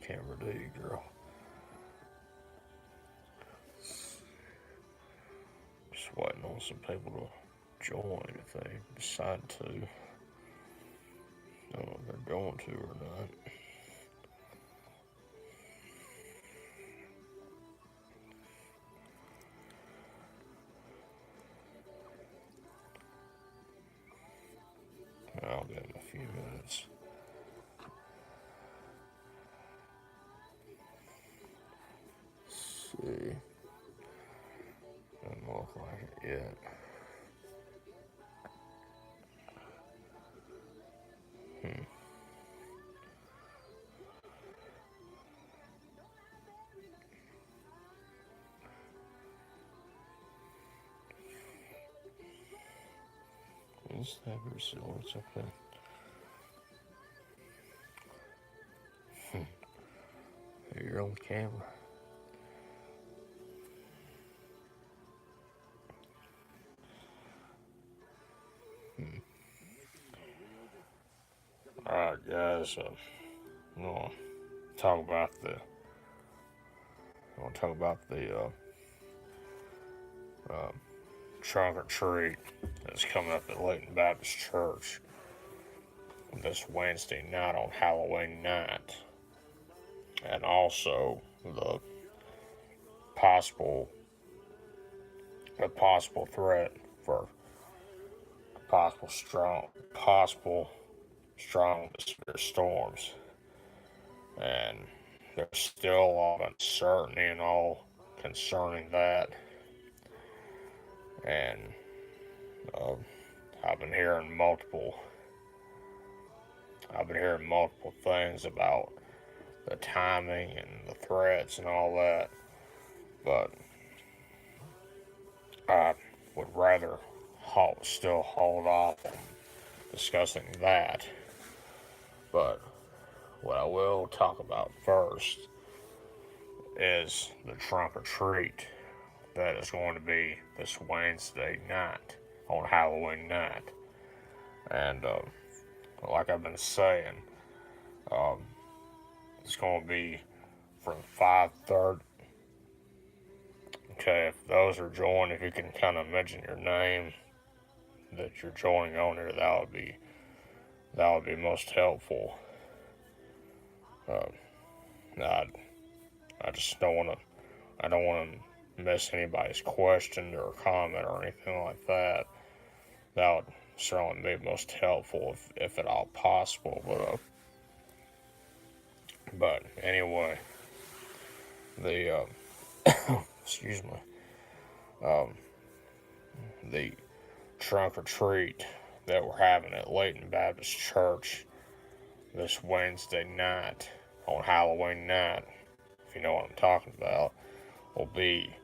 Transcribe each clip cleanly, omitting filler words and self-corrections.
camera, do you, girl? Just waiting on some people to join if they decide to. I don't know if they're going to or not. I'll give them a few minutes. Let's see. Doesn't look like it yet. It's never so it's okay. You're on camera. Alright, guys. I'm gonna talk about the. I want to talk about the trunk or treat that's coming up at Layton Baptist Church this Wednesday night on Halloween night, and also the possible threat for possible strong severe storms, and there's still a lot of uncertainty and all concerning that. And I've been hearing multiple things about the timing and the threats and all that, but I would rather still hold off on discussing that. But what I will talk about first is the trunk or treat that is going to be this Wednesday night on Halloween night. And like I've been saying, it's going to be from 5:30. Okay, if those are joined, if you can kind of mention your name that you're joining on here, that would be most helpful. I just don't want to. I don't want to miss anybody's question or comment or anything like that. That would certainly be most helpful if at all possible. But anyway, the excuse me, the trunk or treat that we're having at Layton Baptist Church this Wednesday night on Halloween night, if you know what I'm talking about, will be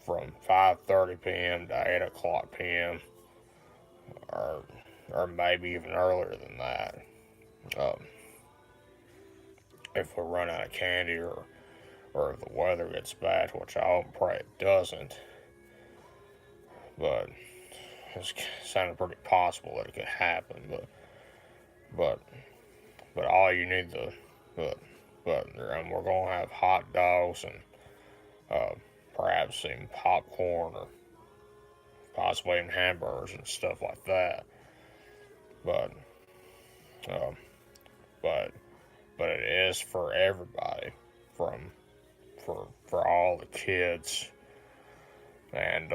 from 5:30 p.m. to 8 o'clock p.m. or maybe even earlier than that. If we run out of candy or if the weather gets bad, which I hope and pray it doesn't, but it's sounding pretty possible that it could happen. But all you need and we're gonna have hot dogs and perhaps even popcorn or possibly even hamburgers and stuff like that. But it is for everybody, for all the kids and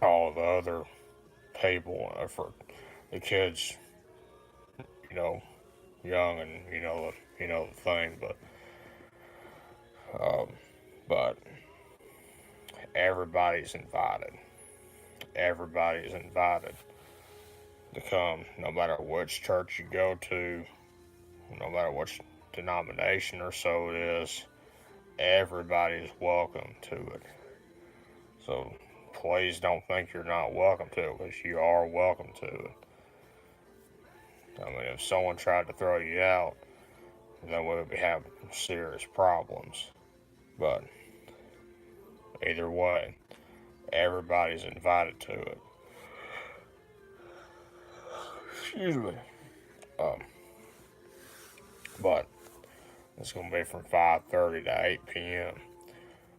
all the other people, for the kids, young and the thing, but everybody's invited. Everybody's invited to come, no matter which church you go to, no matter which denomination or so it is. Everybody's welcome to it. So please don't think you're not welcome to it, because you are welcome to it. I mean, if someone tried to throw you out, then we would be having serious problems. But either way, everybody's invited to it. Excuse me. But It's going to be from 5:30 to 8 p.m.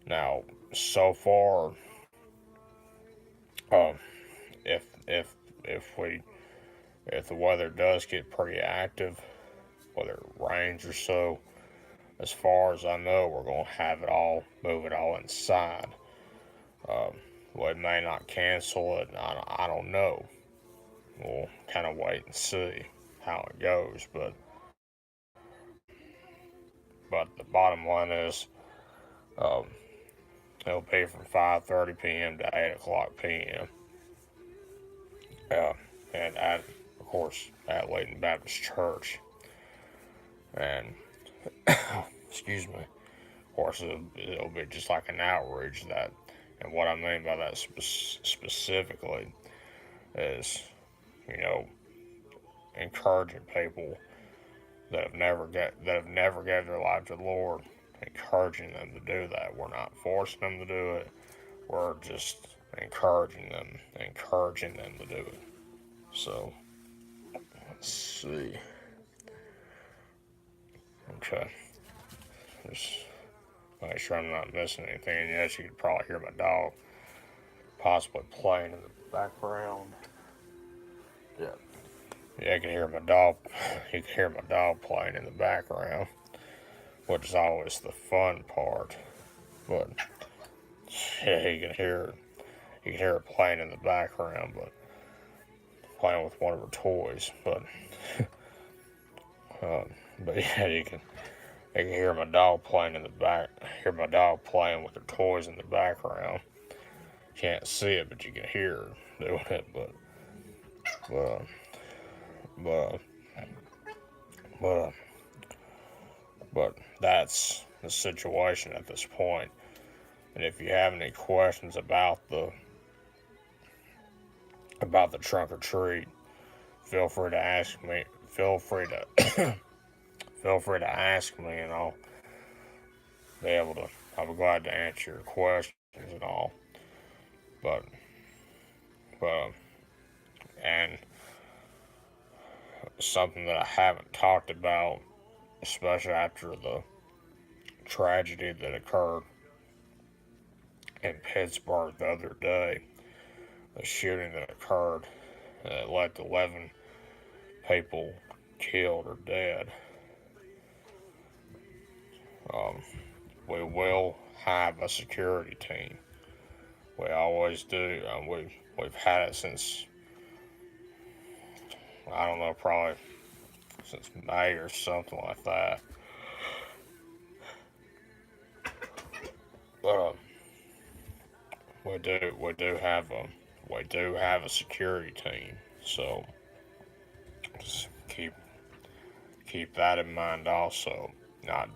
Now, so far, um, if if if we if the weather does get pretty active, whether it rains or so, as far as I know, we're going to have it all, move it all inside. Um, we may not cancel it. I don't know. We'll kind of wait and see how it goes. But the bottom line is, um, it'll be from 5:30 p.m. to 8 o'clock p.m. Uh, and of course, at Layton Baptist Church. And excuse me. Of course, it'll be just like an outreach. That, and what I mean by that specifically is, you know, encouraging people that have never gave their life to the Lord, encouraging them to do that. We're not forcing them to do it. We're just encouraging them to do it. So let's see. Okay. Just make sure I'm not missing anything. Yes, you could probably hear my dog possibly playing in the background. Yeah. Yeah, you can hear my dog. You can hear my dog playing in the background, which is always the fun part. But yeah, you can hear it playing in the background, but playing with one of her toys. But but yeah, you can hear my dog playing in the back. Hear my dog playing with her toys in the background. Can't see it, but you can hear her doing it. But but but but that's the situation at this point. And if you have any questions about the trunk or treat, feel free to ask me. Feel free to ask me, and I'll be glad to answer your questions and all. But and something that I haven't talked about, especially after the tragedy that occurred in Pittsburgh the other day, the shooting that occurred that led to 11 people killed or dead. We will have a security team. We always do. We've had it since, I don't know, probably since May or something like that. But we do have a security team. So just keep that in mind also. Not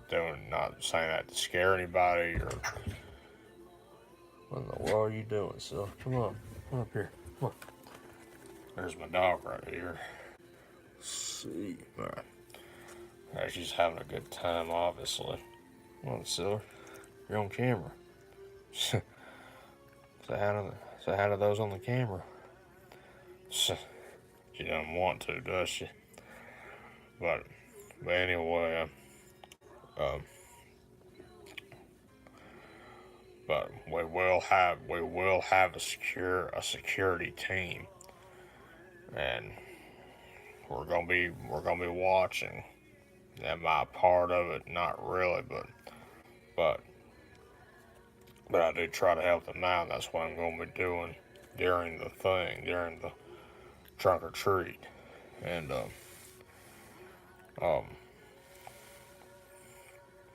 saying that to scare anybody or. What in the world are you doing, Sil? Come up here. Come on. There's my dog right here. Let's see. Alright. She's having a good time, obviously. Come on, Sil. You're on camera. Say hi to those on the camera. She doesn't want to, does she? But anyway, but we will have a security team, and we're gonna be watching. Am I a part of it? Not really, but I do try to help them out. That's what I'm gonna be doing during the trunk or treat, and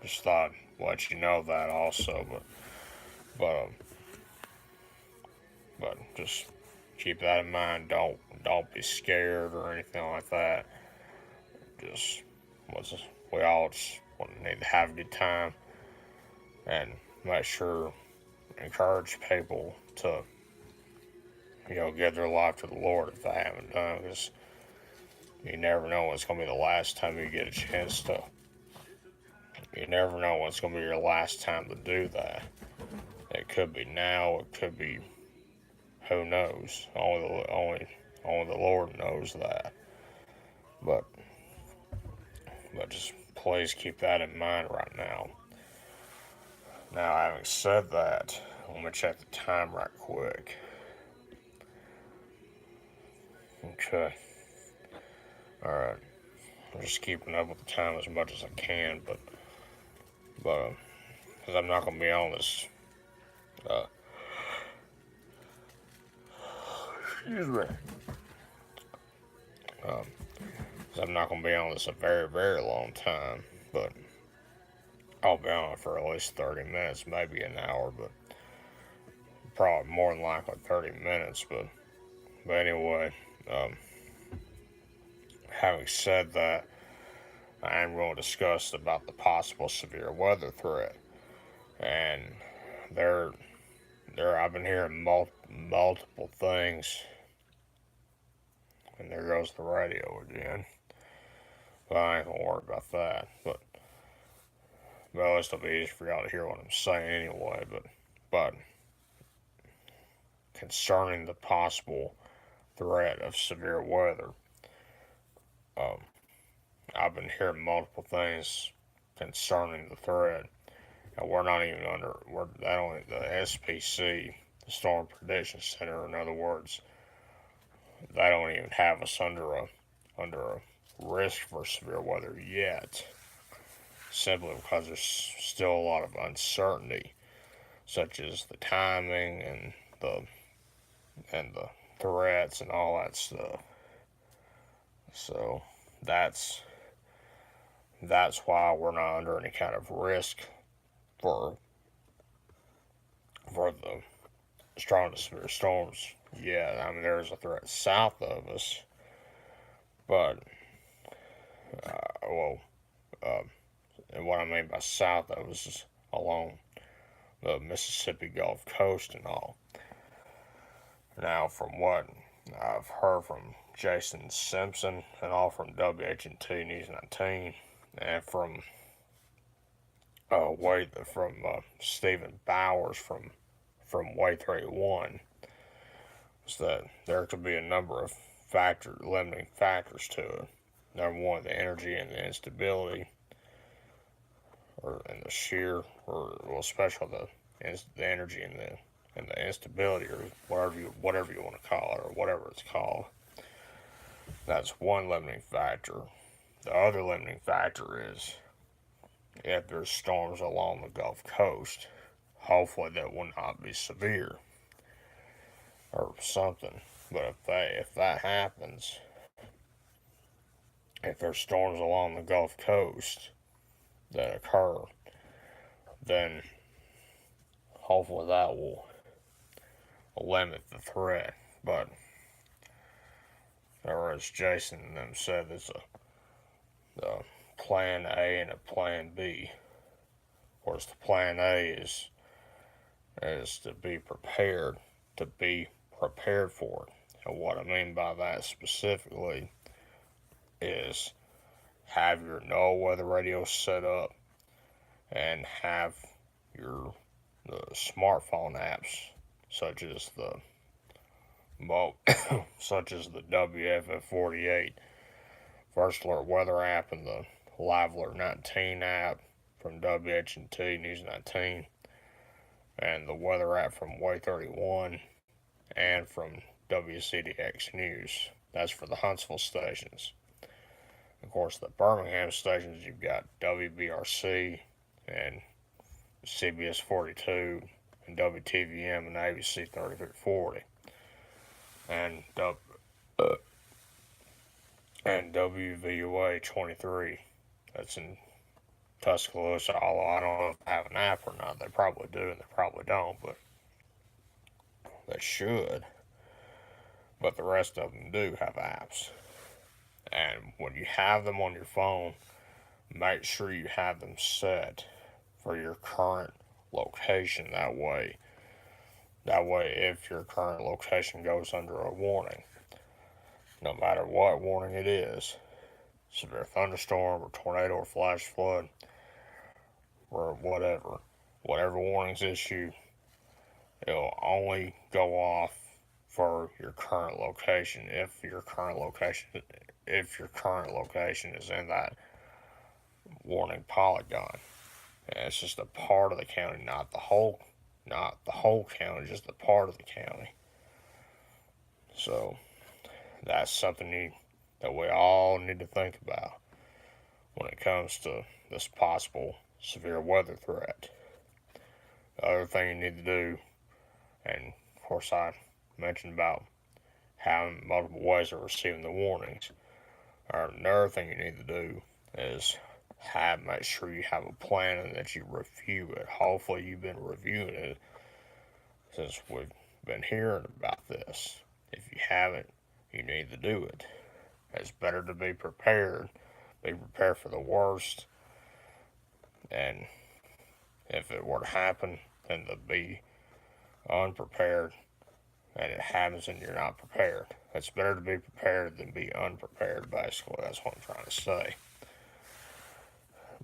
just thought I'd let you know that also, but just keep that in mind. Don't be scared or anything like that. Just we all just need to have a good time and make sure encourage people to give their life to the Lord if they haven't done, because you never know when it's going to be the last time you get a chance to. You never know when it's going to be your last time to do that. It could be now. It could be, who knows? Only the Lord knows that. But just please keep that in mind right now. Now, having said that, let me check the time right quick. Okay. Alright. I'm just keeping up with the time as much as I can, but because I'm not going to be on this, excuse me, because I'm not going to be on this a very, very long time, but I'll be on it for at least 30 minutes, maybe an hour, but probably more than likely 30 minutes, but anyway, having said that, I am going to discuss about the possible severe weather threat, and there, I've been hearing multiple things, and there goes the radio again. But I ain't gonna worry about that. But at least it'll be easy for y'all to hear what I'm saying anyway. But concerning the possible threat of severe weather, I've been hearing multiple things concerning the threat, and we're not even the SPC, the Storm Prediction Center, in other words, they don't even have us under a risk for severe weather yet, simply because there's still a lot of uncertainty, such as the timing and the threats and all that stuff. So that's why we're not under any kind of risk for the strongest severe storms yet. I mean, there's a threat south of us, but and what I mean by south of us is along the Mississippi Gulf Coast and all. Now, from what I've heard from Jason Simpson and all from WHNT News 19, and from Stephen Bowers from Way 31, is that there could be a number of limiting factors to it. Number one, the energy and the instability, and the sheer, especially the energy and the instability, or whatever you want to call it, or whatever it's called. That's one limiting factor. The other limiting factor is if there's storms along the Gulf Coast, hopefully that will not be severe or something. But if that happens, if there's storms along the Gulf Coast that occur, then hopefully that will limit the threat. But or as Jason and them said, there's a plan A and a plan B. Of course, the plan A is to be prepared for it. And what I mean by that specifically is have your NOAA weather radio set up and have the smartphone apps such as the WFF48 First Alert Weather app and the Live Alert 19 app from WHNT News 19 and the weather app from Way 31 and from WCDX News. That's for the Huntsville stations. Of course, the Birmingham stations, you've got WBRC and CBS 42 and WTVM and ABC 3340 and WVUA 23. That's in Tuscaloosa, although I don't know if they have an app or not. They probably do and they probably don't, but they should. But the rest of them do have apps. And when you have them on your phone, make sure you have them set for your current location. That way, if your current location goes under a warning, no matter what warning it is, severe thunderstorm or tornado or flash flood or whatever warnings issued, it'll only go off for your current location if your current location is in that warning polygon. And it's just a part of the county, not the whole county, just a part of the county. So that's something that we all need to think about when it comes to this possible severe weather threat. The other thing you need to do, and of course I mentioned about having multiple ways of receiving the warnings. Another thing you need to do is make sure you have a plan and that you review it. Hopefully you've been reviewing it since we've been hearing about this. If you haven't, you need to do it. It's better to be prepared for the worst, and if it were to happen, then to be unprepared and it happens and you're not prepared. It's better to be prepared than be unprepared, basically. That's what I'm trying to say.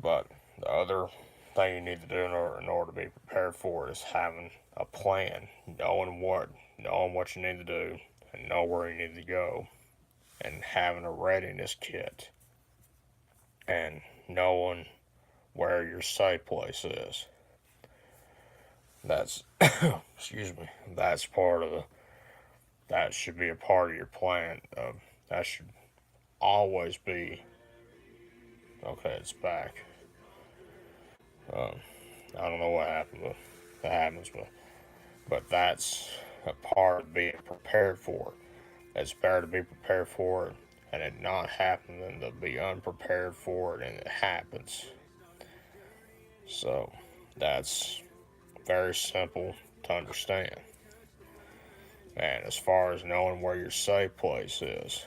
But the other thing you need to do in order to be prepared for it is having a plan, knowing what you need to do, and know where you need to go, and having a readiness kit, and knowing where your safe place is. That's excuse me. That should be a part of your plan. That should always be. Okay, it's back. I don't know what happened, but that happens. But that's a part of being prepared for it. It's better to be prepared for it and it not happen than to be unprepared for it and it happens. So that's very simple to understand. And as far as knowing where your safe place is,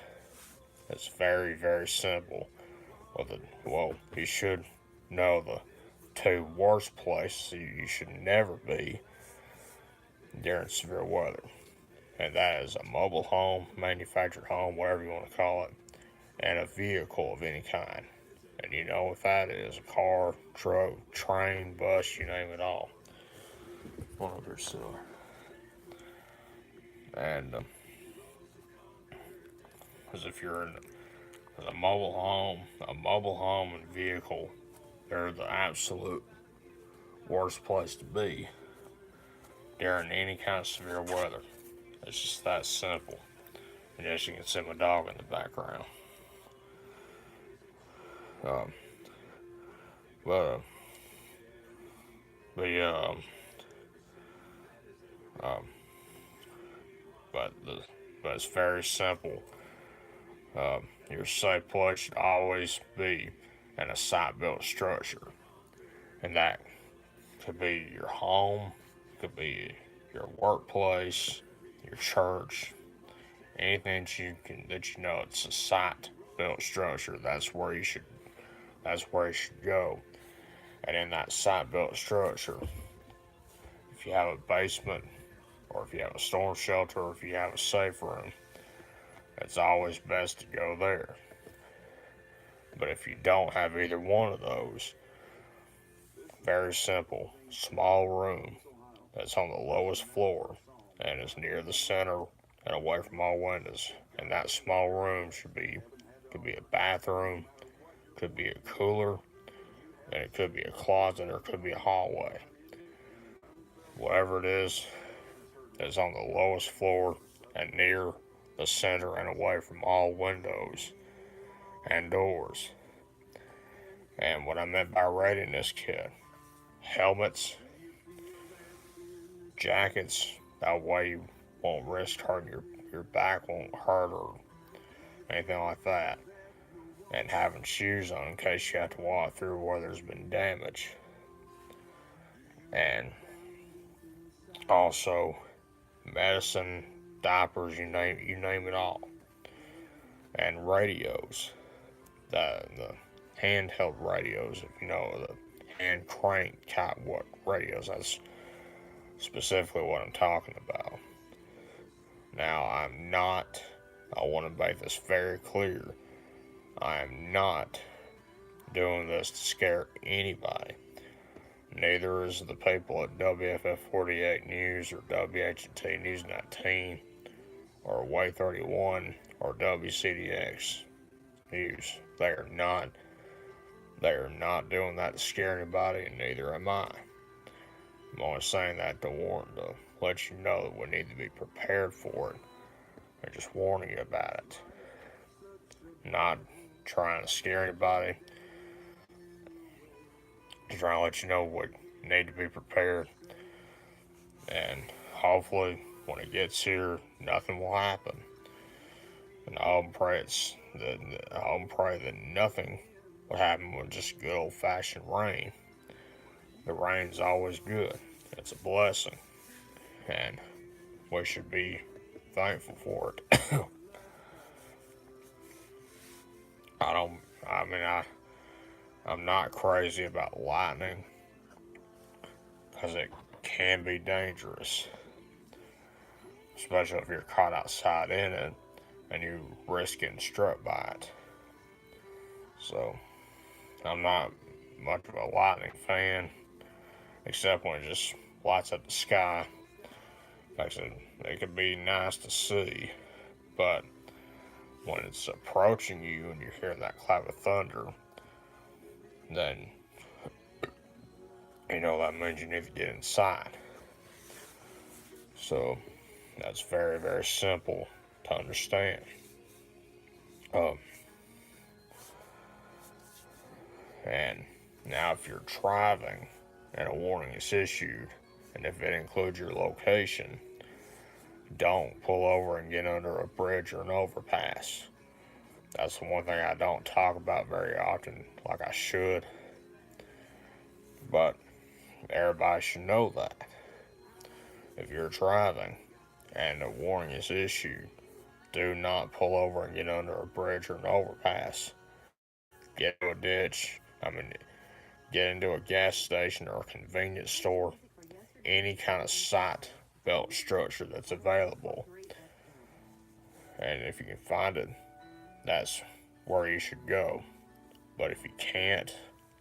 it's very, very simple. Well, you should know the two worst places you should never be during severe weather. And that is a mobile home, manufactured home, whatever you want to call it, and a vehicle of any kind. And you know what that is: a car, truck, train, bus, you name it all. One of your sewer. And because if you're in a mobile home and vehicle, they're the absolute worst place to be during any kind of severe weather. It's just that simple. And as you can see my dog in the background. Um, but yeah, but it's very simple. Your safe place should always be in a site-built structure, and that could be your home, could be your workplace, your church, anything that you know it's a site-built structure. That's where you should go. And in that site-built structure, if you have a basement, or if you have a storm shelter, or if you have a safe room, it's always best to go there. But if you don't have either one of those, very simple, small room that's on the lowest floor and is near the center and away from all windows. And that small room could be a bathroom, could be a cooler, and it could be a closet, or it could be a hallway. Whatever it is on the lowest floor and near the center and away from all windows and doors. And what I meant by readiness kit: helmets, jackets, that way you won't risk hurting your back won't hurt or anything like that. And having shoes on in case you have to walk through where there's been damage. And also medicine, diapers, you name it all. And radios, the handheld radios, if you know, the hand crank type radios. That's specifically what I'm talking about. Now, I want to make this very clear. I am not doing this to scare anybody. Neither is the people at WFF 48 News or WHT News 19 or Way 31 or WCDX News. They are not They are not doing that to scare anybody, and neither am I. I'm only saying that to let you know that we need to be prepared for it, and just warning you about it. Not trying to scare anybody, just trying to let you know what you need to be prepared, and hopefully when it gets here, nothing will happen. And I hope and pray that nothing will happen with just good old fashioned rain. The rain's always good. It's a blessing, and we should be thankful for it. I don't. I mean, I'm not crazy about lightning because it can be dangerous, especially if you're caught outside in it and you risk getting struck by it. So I'm not much of a lightning fan, except when it just lights up the sky. Like I said, it could be nice to see, but when it's approaching you and you're hearing that clap of thunder, then that means you need to get inside. So that's very, very simple to understand. Um, and now, if you're driving and a warning is issued, and if it includes your location, don't pull over and get under a bridge or an overpass. That's the one thing I don't talk about very often, like I should. But everybody should know that. If you're driving and a warning is issued, do not pull over and get under a bridge or an overpass. Get into a ditch. Get into a gas station or a convenience store. Any kind of sight belt structure that's available. And if you can find it, that's where you should go. But if you can't,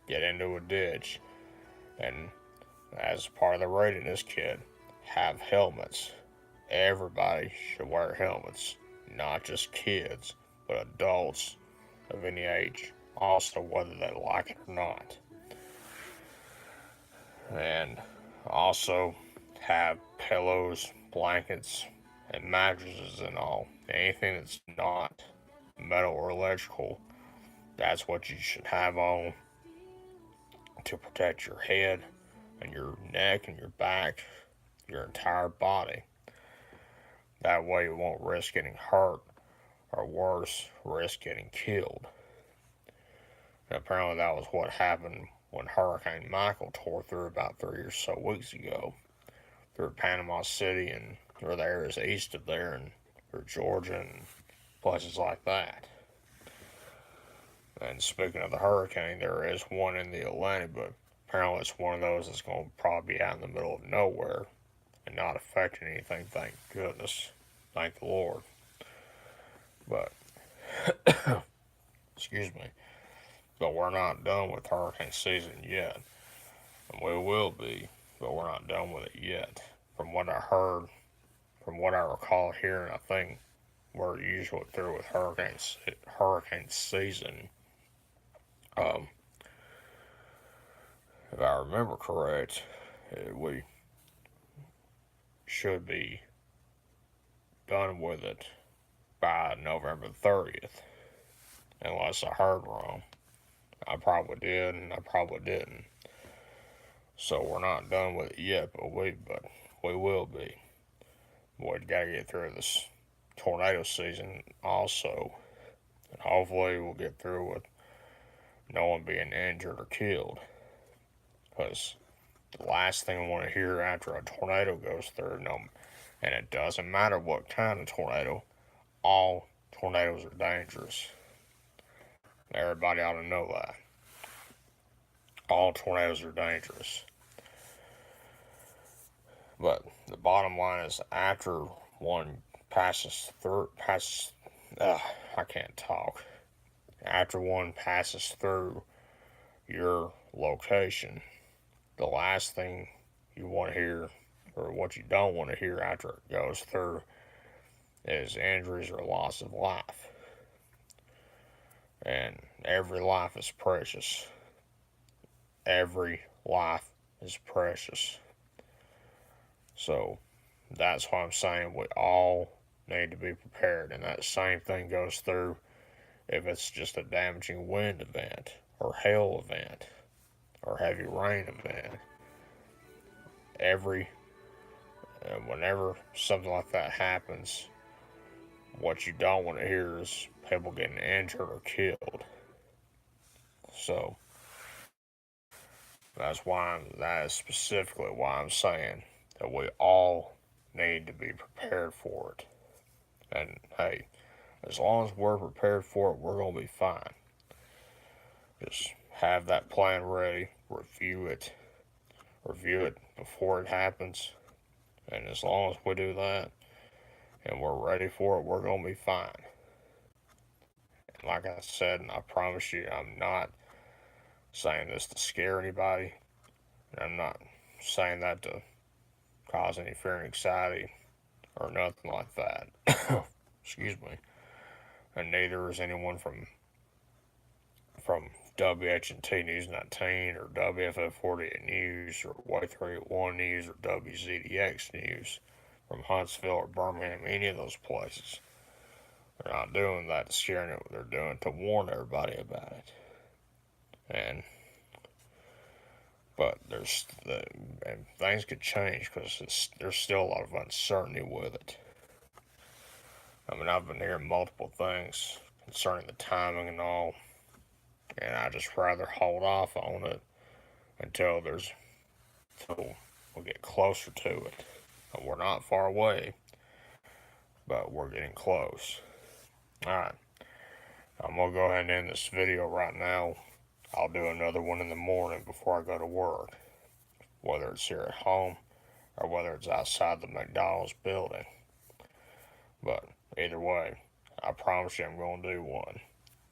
get into a ditch. And as part of the readiness kit, have helmets. Everybody should wear helmets, not just kids, but adults of any age, also whether they like it or not. And also have pillows, blankets, and mattresses and all. Anything that's not metal or electrical, that's what you should have on to protect your head and your neck and your back, your entire body. That way you won't risk getting hurt, or worse, risk getting killed. And apparently that was what happened when Hurricane Michael tore through about 3 or so weeks ago through Panama City and through the areas east of there and through Georgia and places like that. And speaking of the hurricane, there is one in the Atlantic, but apparently it's one of those that's going to probably be out in the middle of nowhere and not affecting anything, thank goodness. Thank the Lord. But, excuse me, but we're not done with hurricane season yet. And we will be, but we're not done with it yet. From what I heard, from what I recall hearing, I think we're usually through with hurricane season. If I remember correct, we should be done with it by November 30th, unless I heard wrong. I probably did, and I probably didn't. So we're not done with it yet, but we will be. We've got to get through this tornado season also, and hopefully we'll get through with no one being injured or killed. Because the last thing I want to hear after a tornado goes through, and it doesn't matter what kind of tornado, all tornadoes are dangerous. Everybody ought to know that. All tornadoes are dangerous. But the bottom line is, after one I can't talk. After one passes through your location, the last thing you want to hear, or what you don't want to hear after it goes through, is injuries or loss of life. And every life is precious. every life is precious. So that's why I'm saying we all need to be prepared. And that same thing goes through if it's just a damaging wind event or hail event or heavy rain event. Whenever something like that happens, what you don't want to hear is people getting injured or killed. So that is specifically why I'm saying that we all need to be prepared for it. And hey, as long as we're prepared for it, we're gonna be fine. Just have that plan ready, review it before it happens, and as long as we do that and we're ready for it, we're gonna be fine. And like I said, and I promise you, I'm not saying this to scare anybody. I'm not saying that to cause any fear and anxiety or nothing like that. Excuse me. And neither is anyone from WHT News 19 or WFF48 News or Y381 News or WZDX News from Huntsville or Birmingham, any of those places. They're not doing that to scare anyone. They're doing it to warn everybody about it. But and things could change because there's still a lot of uncertainty with it. I mean, I've been hearing multiple things concerning the timing and all, and I just rather hold off on it until we get closer to it. And we're not far away, but we're getting close. Alright, I'm going to go ahead and end this video right now. I'll do another one in the morning before I go to work, whether it's here at home or whether it's outside the McDonald's building. But either way, I promise you I'm going to do one.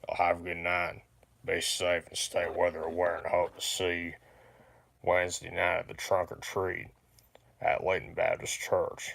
I'll have a good night. Be safe and stay weather aware, and hope to see you Wednesday night at the trunk or treat at Layton Baptist Church.